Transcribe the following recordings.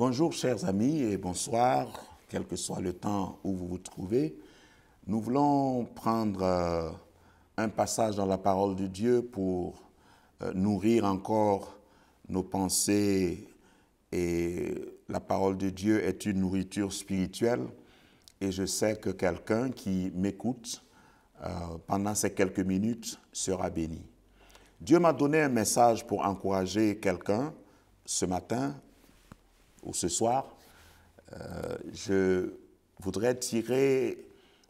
Bonjour chers amis et bonsoir, quel que soit le temps où vous vous trouvez. Nous voulons prendre un passage dans la parole de Dieu pour nourrir encore nos pensées, et la parole de Dieu est une nourriture spirituelle et je sais que quelqu'un qui m'écoute pendant ces quelques minutes sera béni. Dieu m'a donné un message pour encourager quelqu'un ce matin ou ce soir. Je voudrais tirer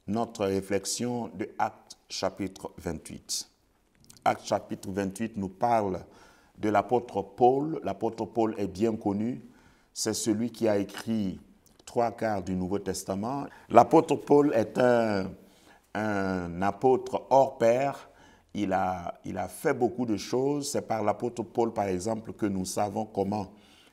notre réflexion de Actes chapitre 28. Actes chapitre 28 nous parle de l'apôtre Paul. L'apôtre Paul est bien connu. C'est celui qui a écrit 3/4 du Nouveau Testament. L'apôtre Paul est un apôtre hors pair. Il a fait beaucoup de choses. C'est par l'apôtre Paul, par exemple, que nous savons comment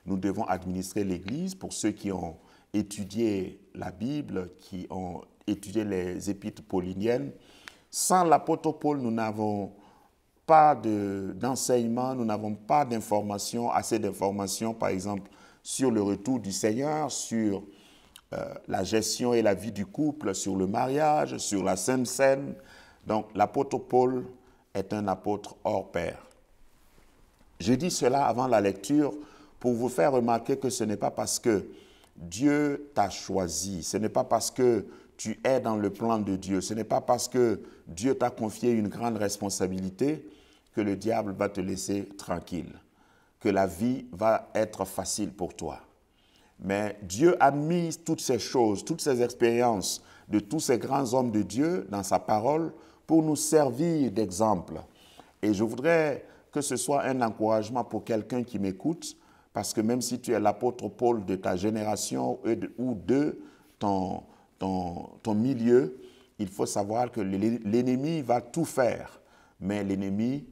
nous devons administrer l'Église. Pour ceux qui ont étudié la Bible, qui ont étudié les épîtres pauliniennes, sans l'apôtre Paul, nous n'avons pas d'enseignement, nous n'avons pas d'informations, assez d'informations, par exemple, sur le retour du Seigneur, sur la gestion et la vie du couple, sur le mariage, sur la Sainte Seine. Donc, l'apôtre Paul est un apôtre hors pair. Je dis cela avant la lecture pour vous faire remarquer que ce n'est pas parce que Dieu t'a choisi, ce n'est pas parce que tu es dans le plan de Dieu, ce n'est pas parce que Dieu t'a confié une grande responsabilité que le diable va te laisser tranquille, que la vie va être facile pour toi. Mais Dieu a mis toutes ces choses, toutes ces expériences de tous ces grands hommes de Dieu dans sa parole pour nous servir d'exemple. Et je voudrais que ce soit un encouragement pour quelqu'un qui m'écoute, parce que même si tu es l'apôtre Paul de ta génération ou de ton milieu, il faut savoir que l'ennemi va tout faire, mais l'ennemi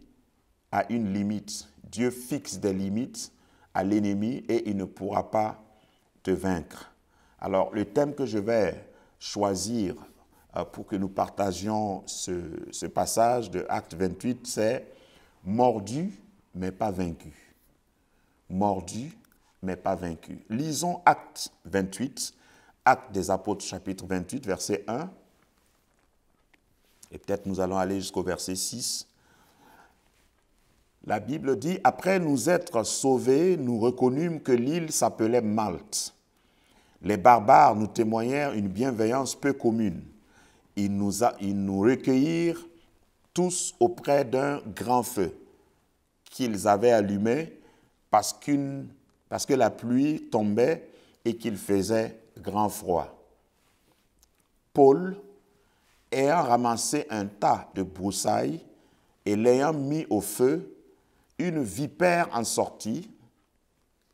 a une limite. Dieu fixe des limites à l'ennemi et il ne pourra pas te vaincre. Alors, le thème que je vais choisir pour que nous partagions ce passage de Acte 28, c'est « Mordu, mais pas vaincu ». Mordu, mais pas vaincu. Lisons Acte 28, Acte des Apôtres, chapitre 28, verset 1. Et peut-être nous allons aller jusqu'au verset 6. La Bible dit, « Après nous être sauvés, nous reconnûmes que l'île s'appelait Malte. Les barbares nous témoignèrent une bienveillance peu commune. Ils nous recueillirent tous auprès d'un grand feu qu'ils avaient allumé parce que la pluie tombait et qu'il faisait grand froid. Paul, ayant ramassé un tas de broussailles et l'ayant mis au feu, une vipère en sortit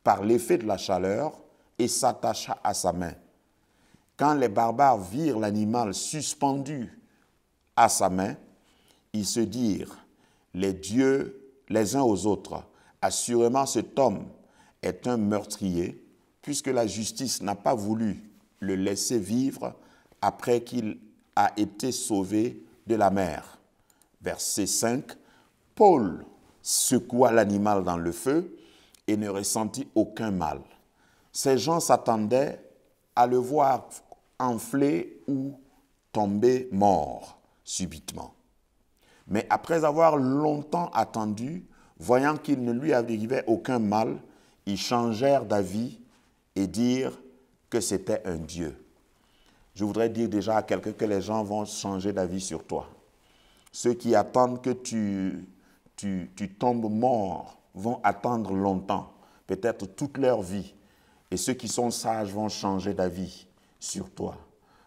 par l'effet de la chaleur et s'attacha à sa main. Quand les barbares virent l'animal suspendu à sa main, ils se dirent, les dieux les uns aux autres, assurément cet homme est un meurtrier, puisque la justice n'a pas voulu le laisser vivre après qu'il a été sauvé de la mer. Verset 5, Paul secoua l'animal dans le feu et ne ressentit aucun mal. Ces gens s'attendaient à le voir enfler ou tomber mort subitement. Mais après avoir longtemps attendu, voyant qu'il ne lui arrivait aucun mal, ils changèrent d'avis et dirent que c'était un Dieu. Je voudrais dire déjà à quelqu'un que les gens vont changer d'avis sur toi. Ceux qui attendent que tu tombes mort vont attendre longtemps, peut-être toute leur vie. Et ceux qui sont sages vont changer d'avis sur toi,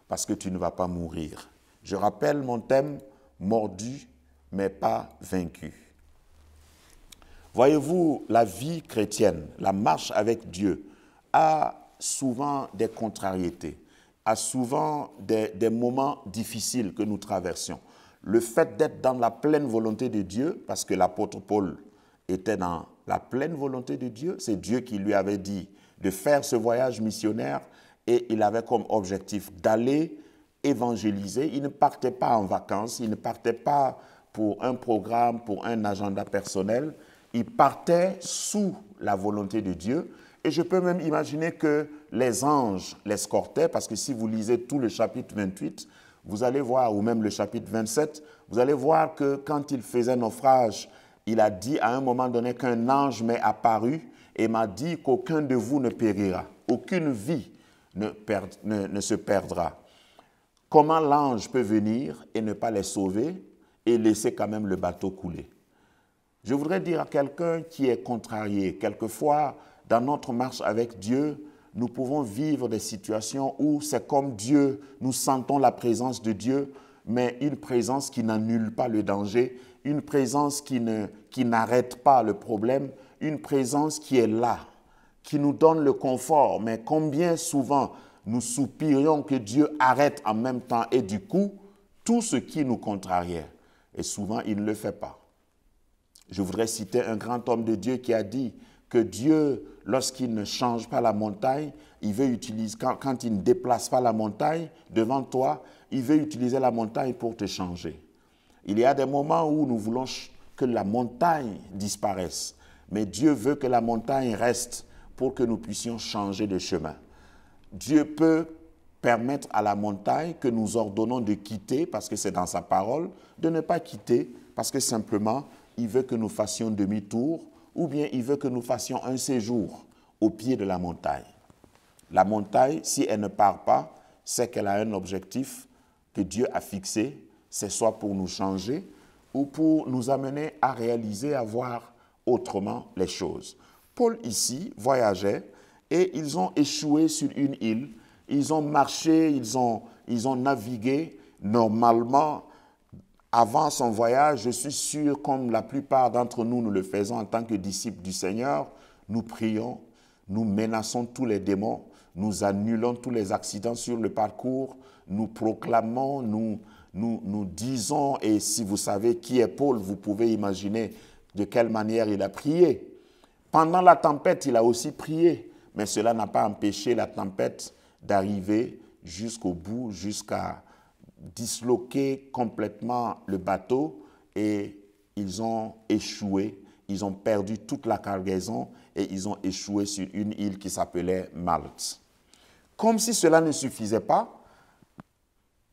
parce que tu ne vas pas mourir. Je rappelle mon thème, mordu, mais pas vaincu. Voyez-vous, la vie chrétienne, la marche avec Dieu, a souvent des contrariétés, a souvent des moments difficiles que nous traversions. Le fait d'être dans la pleine volonté de Dieu, parce que l'apôtre Paul était dans la pleine volonté de Dieu, c'est Dieu qui lui avait dit de faire ce voyage missionnaire et il avait comme objectif d'aller évangéliser. Il ne partait pas en vacances, il ne partait pas pour un programme, pour un agenda personnel. Il partait sous la volonté de Dieu Et je peux même imaginer que les anges l'escortaient, parce que si vous lisez tout le chapitre 28, vous allez voir, ou même le chapitre 27, vous allez voir que quand il faisait naufrage, il a dit à un moment donné qu'un ange m'est apparu et m'a dit qu'aucun de vous ne périra, aucune vie ne se perdra. Comment l'ange peut venir et ne pas les sauver et laisser quand même le bateau couler? Je voudrais dire à quelqu'un qui est contrarié, quelquefois, dans notre marche avec Dieu, nous pouvons vivre des situations où c'est comme Dieu, nous sentons la présence de Dieu, mais une présence qui n'annule pas le danger, une présence qui n'arrête pas le problème, une présence qui est là, qui nous donne le confort. Mais combien souvent nous soupirions que Dieu arrête en même temps et du coup, tout ce qui nous contrariait. Et souvent, il ne le fait pas. Je voudrais citer un grand homme de Dieu qui a dit que Dieu, lorsqu'il ne change pas la montagne, il veut utiliser, quand il ne déplace pas la montagne devant toi, il veut utiliser la montagne pour te changer. Il y a des moments où nous voulons que la montagne disparaisse, mais Dieu veut que la montagne reste pour que nous puissions changer de chemin. Dieu peut permettre à la montagne que nous ordonnons de quitter, parce que c'est dans sa parole, de ne pas quitter, parce que simplement, il veut que nous fassions demi-tour, ou bien il veut que nous fassions un séjour au pied de la montagne. La montagne, si elle ne part pas, c'est qu'elle a un objectif que Dieu a fixé, c'est soit pour nous changer ou pour nous amener à réaliser, à voir autrement les choses. Paul ici voyageait et ils ont échoué sur une île, ils ont marché, ils ont navigué. Normalement, avant son voyage, je suis sûr, comme la plupart d'entre nous, nous le faisons en tant que disciples du Seigneur, nous prions, nous menaçons tous les démons, nous annulons tous les accidents sur le parcours, nous proclamons, nous disons, et si vous savez qui est Paul, vous pouvez imaginer de quelle manière il a prié. Pendant la tempête, il a aussi prié, mais cela n'a pas empêché la tempête d'arriver jusqu'au bout, jusqu'à disloquer complètement le bateau, et ils ont échoué, ils ont perdu toute la cargaison et ils ont échoué sur une île qui s'appelait Malte. Comme si cela ne suffisait pas,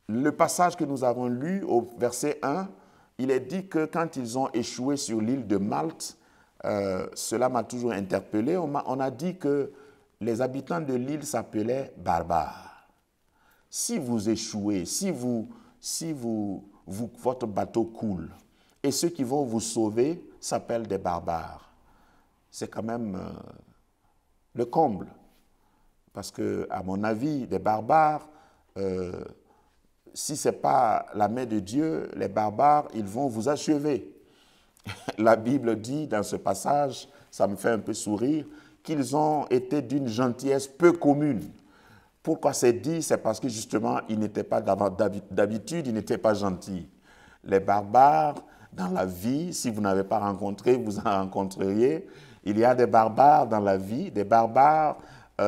le passage que nous avons lu au verset 1, il est dit que quand ils ont échoué sur l'île de Malte, cela m'a toujours interpellé, on a dit que les habitants de l'île s'appelaient barbares. Si vous échouez, si votre bateau coule, et ceux qui vont vous sauver s'appellent des barbares, c'est quand même le comble. Parce que, à mon avis, des barbares, si ce n'est pas la main de Dieu, les barbares, ils vont vous achever. La Bible dit dans ce passage, ça me fait un peu sourire, qu'ils ont été d'une gentillesse peu commune. Pourquoi c'est dit? C'est parce que justement, ils n'étaient pas d'habitude, ils n'étaient pas gentils. Les barbares, dans la vie, si vous n'avez pas rencontré, vous en rencontreriez. Il y a des barbares dans la vie, des barbares,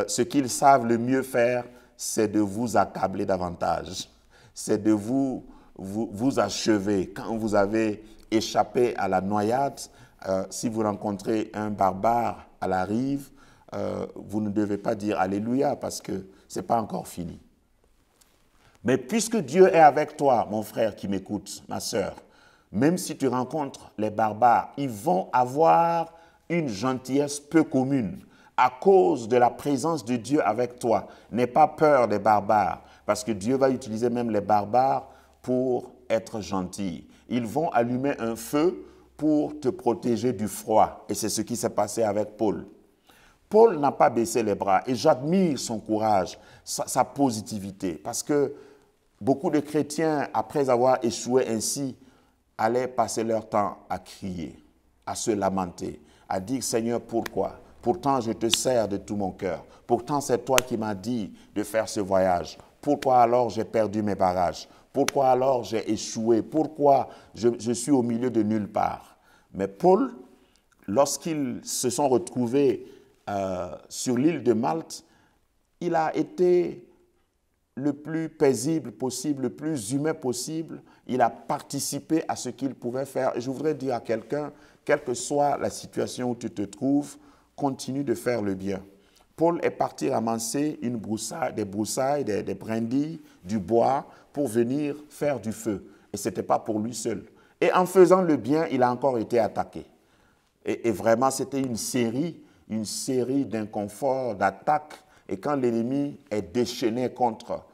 ce qu'ils savent le mieux faire, c'est de vous accabler davantage. C'est de vous achever. Quand vous avez échappé à la noyade, si vous rencontrez un barbare à la rive, vous ne devez pas dire Alléluia parce que ce n'est pas encore fini. Mais puisque Dieu est avec toi, mon frère qui m'écoute, ma sœur, même si tu rencontres les barbares, ils vont avoir une gentillesse peu commune à cause de la présence de Dieu avec toi. N'aie pas peur des barbares, parce que Dieu va utiliser même les barbares pour être gentils. Ils vont allumer un feu pour te protéger du froid. Et c'est ce qui s'est passé avec Paul. Paul n'a pas baissé les bras et j'admire son courage, sa positivité, parce que beaucoup de chrétiens, après avoir échoué ainsi, allaient passer leur temps à crier, à se lamenter, à dire « Seigneur, pourquoi? Pourtant, je te sers de tout mon cœur. Pourtant, c'est toi qui m'as dit de faire ce voyage. Pourquoi alors j'ai perdu mes bagages? Pourquoi alors j'ai échoué? Pourquoi je suis au milieu de nulle part ?» Mais Paul, lorsqu'ils se sont retrouvés sur l'île de Malte, il a été le plus paisible possible, le plus humain possible. Il a participé à ce qu'il pouvait faire. Et je voudrais dire à quelqu'un, quelle que soit la situation où tu te trouves, continue de faire le bien. Paul est parti ramasser une broussaille, des broussailles, des brindilles, du bois pour venir faire du feu. Et ce n'était pas pour lui seul. Et en faisant le bien, il a encore été attaqué. Et vraiment, c'était une série d'inconforts, d'attaques. Et quand l'ennemi est déchaîné contre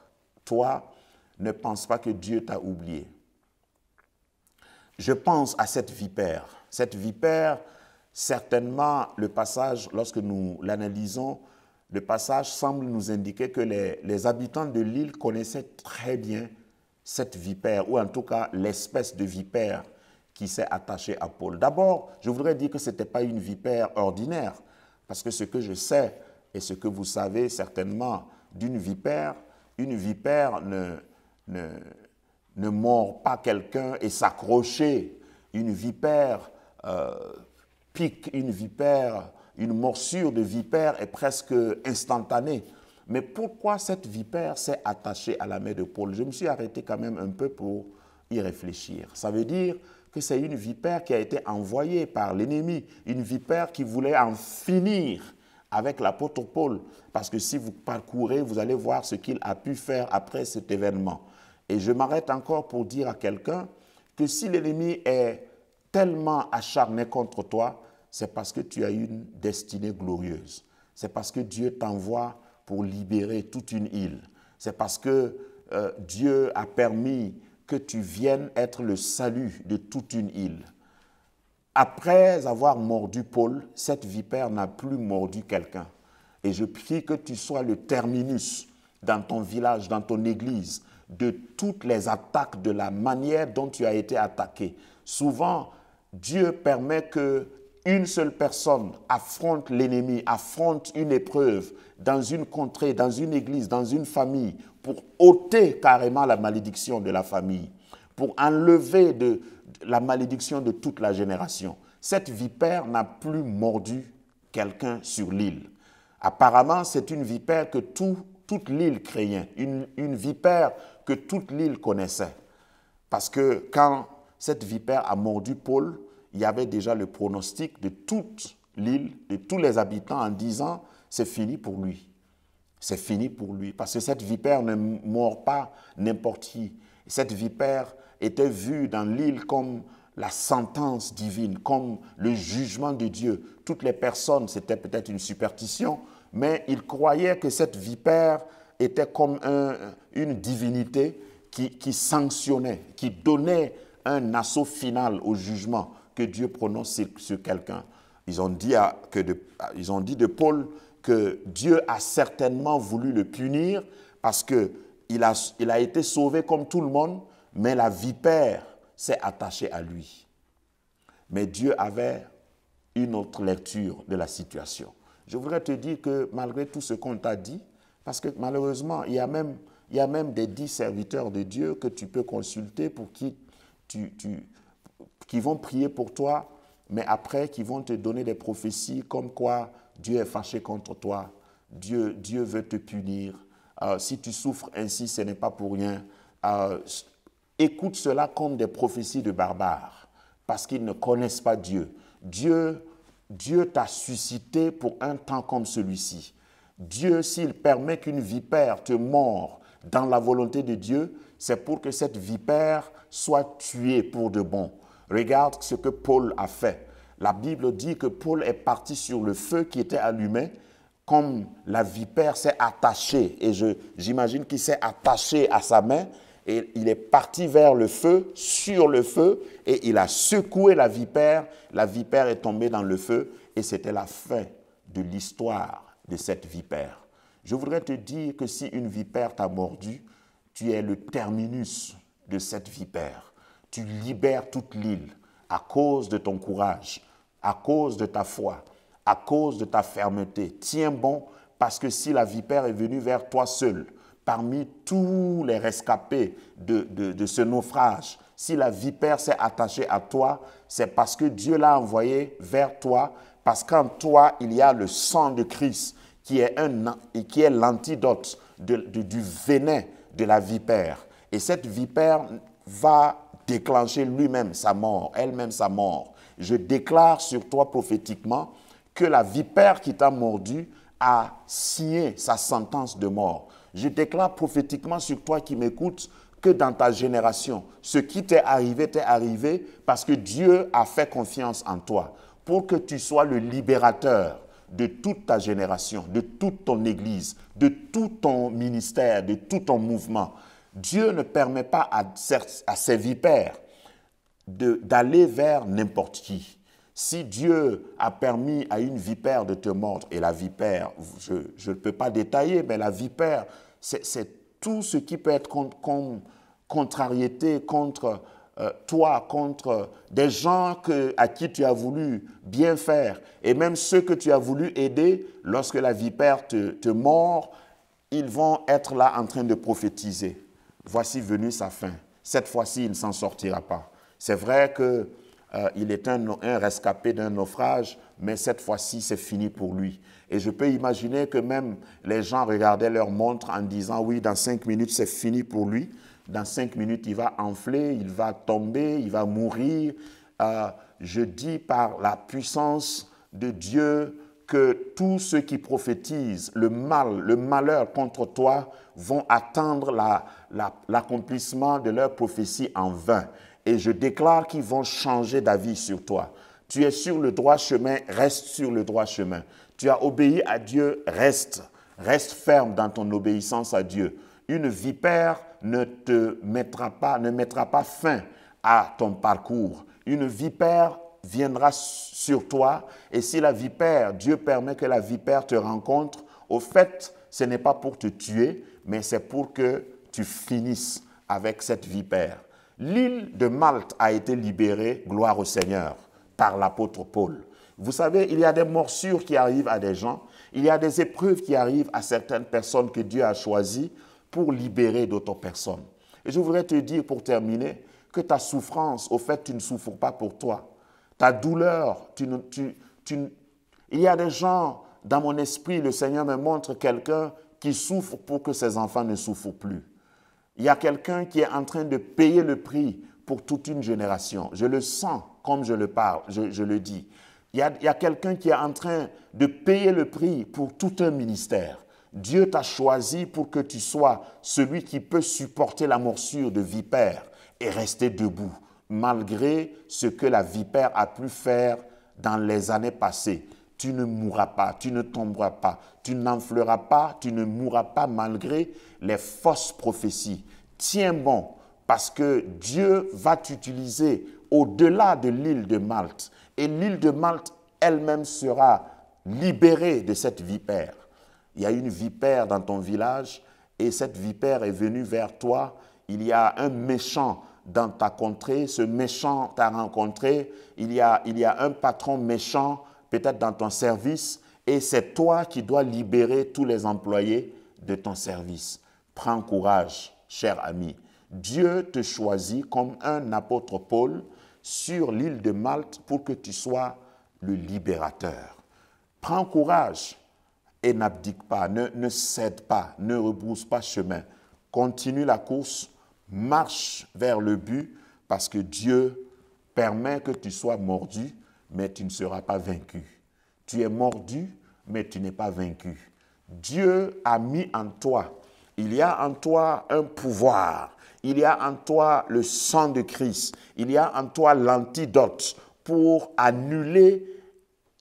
toi, ne pense pas que Dieu t'a oublié. Je pense à cette vipère. Cette vipère, certainement, le passage, lorsque nous l'analysons, le passage semble nous indiquer que les habitants de l'île connaissaient très bien cette vipère, ou en tout cas l'espèce de vipère qui s'est attachée à Paul. D'abord, je voudrais dire que ce n'était pas une vipère ordinaire, parce que ce que je sais et ce que vous savez certainement d'une vipère, une vipère ne mord pas quelqu'un et s'accrocher. Une vipère pique, une morsure de vipère est presque instantanée. Mais pourquoi cette vipère s'est attachée à la main de Paul? Je me suis arrêté quand même un peu pour y réfléchir. Ça veut dire que c'est une vipère qui a été envoyée par l'ennemi, une vipère qui voulait en finir avec l'apôtre Paul. Parce que si vous parcourez, vous allez voir ce qu'il a pu faire après cet événement. Et je m'arrête encore pour dire à quelqu'un que si l'ennemi est tellement acharné contre toi, c'est parce que tu as une destinée glorieuse. C'est parce que Dieu t'envoie pour libérer toute une île. C'est parce que Dieu a permis que tu viennes être le salut de toute une île. Après avoir mordu Paul, cette vipère n'a plus mordu quelqu'un. Et je prie que tu sois le terminus dans ton village, dans ton église, de toutes les attaques, de la manière dont tu as été attaqué. Souvent, Dieu permet qu'une seule personne affronte l'ennemi, affronte une épreuve dans une contrée, dans une église, dans une famille, pour ôter carrément la malédiction de la famille, pour enlever la malédiction de toute la génération. Cette vipère n'a plus mordu quelqu'un sur l'île. Apparemment, c'est une vipère que toute l'île craignait, une vipère que toute l'île connaissait. Parce que quand cette vipère a mordu Paul, il y avait déjà le pronostic de toute l'île, de tous les habitants en disant « c'est fini pour lui ». C'est fini pour lui, parce que cette vipère ne mord pas n'importe qui. Cette vipère était vue dans l'île comme la sentence divine, comme le jugement de Dieu. Toutes les personnes, c'était peut-être une superstition, mais ils croyaient que cette vipère était comme une divinité qui sanctionnait, qui donnait un assaut final au jugement que Dieu prononce sur quelqu'un. Ils ont dit de Paul que Dieu a certainement voulu le punir parce qu'il a été sauvé comme tout le monde, mais la vipère s'est attachée à lui. Mais Dieu avait une autre lecture de la situation. Je voudrais te dire que malgré tout ce qu'on t'a dit, parce que malheureusement, il y a même des 10 serviteurs de Dieu que tu peux consulter pour qui vont prier pour toi, mais après qui vont te donner des prophéties comme quoi Dieu est fâché contre toi, Dieu veut te punir, si tu souffres ainsi, ce n'est pas pour rien. Écoute cela comme des prophéties de barbares, parce qu'ils ne connaissent pas Dieu. Dieu t'a suscité pour un temps comme celui-ci. Dieu, s'il permet qu'une vipère te mord dans la volonté de Dieu, c'est pour que cette vipère soit tuée pour de bon. Regarde ce que Paul a fait. La Bible dit que Paul est parti sur le feu qui était allumé, comme la vipère s'est attachée, et j'imagine qu'il s'est attaché à sa main, et il est parti vers le feu, sur le feu, et il a secoué la vipère est tombée dans le feu, et c'était la fin de l'histoire de cette vipère. Je voudrais te dire que si une vipère t'a mordu, tu es le terminus de cette vipère. Tu libères toute l'île à cause de ton courage, à cause de ta foi, à cause de ta fermeté. Tiens bon, parce que si la vipère est venue vers toi seul, parmi tous les rescapés de ce naufrage, si la vipère s'est attachée à toi, c'est parce que Dieu l'a envoyée vers toi, parce qu'en toi, il y a le sang de Christ qui est l'antidote du venin de la vipère. Et cette vipère va déclencher lui-même sa mort, elle-même sa mort. Je déclare sur toi prophétiquement que la vipère qui t'a mordu a signé sa sentence de mort. Je déclare prophétiquement sur toi qui m'écoutes que dans ta génération, ce qui t'est arrivé parce que Dieu a fait confiance en toi pour que tu sois le libérateur de toute ta génération, de toute ton église, de tout ton ministère, de tout ton mouvement. Dieu ne permet pas à ses vipères d'aller vers n'importe qui. Si Dieu a permis à une vipère de te mordre, et la vipère, je ne peux pas détailler, mais la vipère, c'est tout ce qui peut être contrariété contre toi, contre des gens à qui tu as voulu bien faire, et même ceux que tu as voulu aider, lorsque la vipère te mord, ils vont être là en train de prophétiser. Voici venue sa fin. Cette fois-ci, il ne s'en sortira pas. C'est vrai qu'il est un rescapé d'un naufrage, mais cette fois-ci, c'est fini pour lui. Et je peux imaginer que même les gens regardaient leur montre en disant « Oui, dans 5 minutes, c'est fini pour lui. Dans 5 minutes, il va enfler, il va tomber, il va mourir. » Je dis par la puissance de Dieu que tous ceux qui prophétisent le mal, le malheur contre toi vont attendre l'accomplissement de leur prophétie en vain. Et je déclare qu'ils vont changer d'avis sur toi. Tu es sur le droit chemin, reste sur le droit chemin. Tu as obéi à Dieu, reste ferme dans ton obéissance à Dieu. Une vipère ne mettra pas fin à ton parcours. Une vipère viendra sur toi, et si la vipère, Dieu permet que la vipère te rencontre, au fait, ce n'est pas pour te tuer, mais c'est pour que tu finisses avec cette vipère. L'île de Malte a été libérée, gloire au Seigneur, par l'apôtre Paul. Vous savez, il y a des morsures qui arrivent à des gens, il y a des épreuves qui arrivent à certaines personnes que Dieu a choisies pour libérer d'autres personnes. Et je voudrais te dire pour terminer que ta souffrance, au fait, tu ne souffres pas pour toi. Ta douleur, il y a des gens, dans mon esprit, le Seigneur me montre quelqu'un qui souffre pour que ses enfants ne souffrent plus. Il y a quelqu'un qui est en train de payer le prix pour toute une génération. Je le sens comme je le parle, je le dis. Il y a quelqu'un qui est en train de payer le prix pour tout un ministère. Dieu t'a choisi pour que tu sois celui qui peut supporter la morsure de vipère et rester debout, malgré ce que la vipère a pu faire dans les années passées. Tu ne mourras pas, tu ne tomberas pas, tu n'enfleras pas, tu ne mourras pas malgré les fausses prophéties. Tiens bon, parce que Dieu va t'utiliser au-delà de l'île de Malte. Et l'île de Malte elle-même sera libérée de cette vipère. Il y a une vipère dans ton village et cette vipère est venue vers toi. Il y a un méchant dans ta contrée, ce méchant t'a rencontré. Il y a un patron méchant peut-être dans ton service, et c'est toi qui dois libérer tous les employés de ton service. Prends courage, cher ami. Dieu te choisit comme un apôtre Paul sur l'île de Malte pour que tu sois le libérateur. Prends courage et n'abdique pas, ne cède pas, ne rebrousse pas chemin. Continue la course, marche vers le but parce que Dieu permet que tu sois mordu, mais tu ne seras pas vaincu. Tu es mordu, mais tu n'es pas vaincu. Dieu a mis en toi, il y a en toi un pouvoir, il y a en toi le sang de Christ, il y a en toi l'antidote pour annuler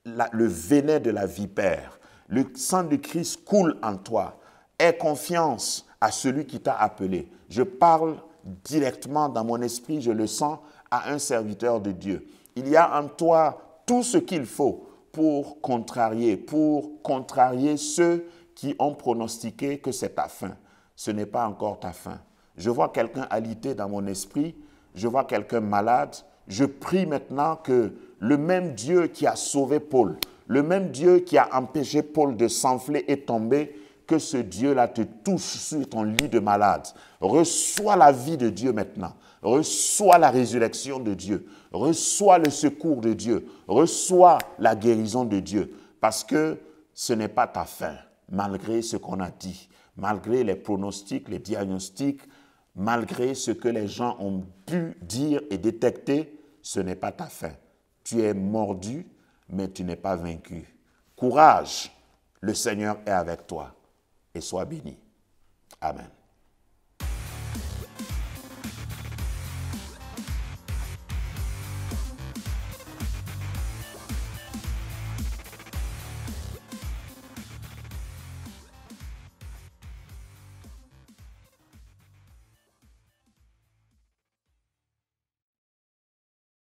le venin de la vipère. Le sang de Christ coule en toi. Aie confiance à celui qui t'a appelé. Je parle directement dans mon esprit, je le sens, à un serviteur de Dieu. Il y a en toi tout ce qu'il faut pour contrarier ceux qui ont pronostiqué que c'est ta fin. Ce n'est pas encore ta fin. Je vois quelqu'un alité dans mon esprit, je vois quelqu'un malade. Je prie maintenant que le même Dieu qui a sauvé Paul, le même Dieu qui a empêché Paul de s'enfler et tomber, que ce Dieu-là te touche sur ton lit de malade. Reçois la vie de Dieu maintenant. Reçois la résurrection de Dieu. Reçois le secours de Dieu. Reçois la guérison de Dieu. Parce que ce n'est pas ta fin, malgré ce qu'on a dit, malgré les pronostics, les diagnostics, malgré ce que les gens ont pu dire et détecter, ce n'est pas ta fin. Tu es mordu, mais tu n'es pas vaincu. Courage, Le Seigneur est avec toi et sois béni. Amen.